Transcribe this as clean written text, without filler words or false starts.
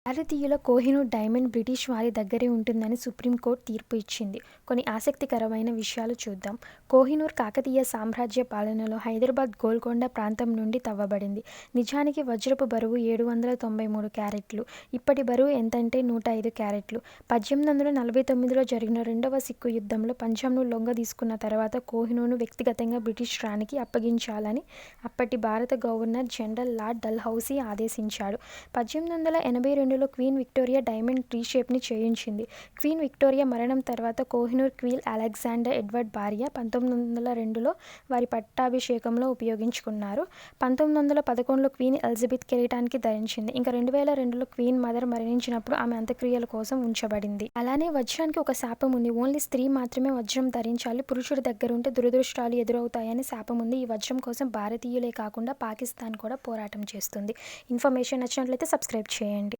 భారతీయుల Kohinoor diamond British వారి దగ్గరే ఉంటుందని సుప్రీంకోర్టు తీర్పు ఇచ్చింది. కొన్ని ఆసక్తికరమైన విషయాలు చూద్దాం. కోహినూర్ కాకతీయ సామ్రాజ్య పాలనలో హైదరాబాద్ గోల్కొండ ప్రాంతం నుండి తవ్వబడింది. నిజానికి వజ్రపు బరువు 793 క్యారెట్లు. ఇప్పటి బరువు ఎంతంటే 105 క్యారెట్లు. 1849లో జరిగిన రెండవ సిక్కు యుద్ధంలో పంజాబ్ను లొంగదీసుకున్న తర్వాత కోహినూర్ను వ్యక్తిగతంగా బ్రిటిష్ రాణికి అప్పగించాలని అప్పటి భారత గవర్నర్ జనరల్ లార్డ్ డల్హౌసీ ఆదేశించాడు. 1882లో క్వీన్ విక్టోరియా డైమండ్ రీషేప్ని చేయించింది. క్వీన్ విక్టోరియా మరణం తర్వాత కోహినూర్ క్వీన్ అలెగ్జాండర్ ఎడ్వర్డ్ భార్య 1902లో వారి పట్టాభిషేకంలో ఉపయోగించుకున్నారు. 1911లో క్వీన్ ఎలిజబెత్ కిరీటానికి ధరించింది. ఇంకా 2002లో క్వీన్ మదర్ మరణించినప్పుడు ఆమె అంత్యక్రియల కోసం ఉంచబడింది. అలానే వజ్రానికి ఒక శాపం ఉంది. ఓన్లీ స్త్రీ మాత్రమే వజ్రం ధరించాలి. పురుషుడి దగ్గరుంటే దురదృష్టాలు ఎదురవుతాయని శాపం ఉంది. ఈ వజ్రం కోసం భారతీయులే కాకుండా పాకిస్తాన్ కూడా పోరాటం చేస్తుంది. ఇన్ఫర్మేషన్ నచ్చినట్లయితే సబ్స్క్రైబ్ చేయండి.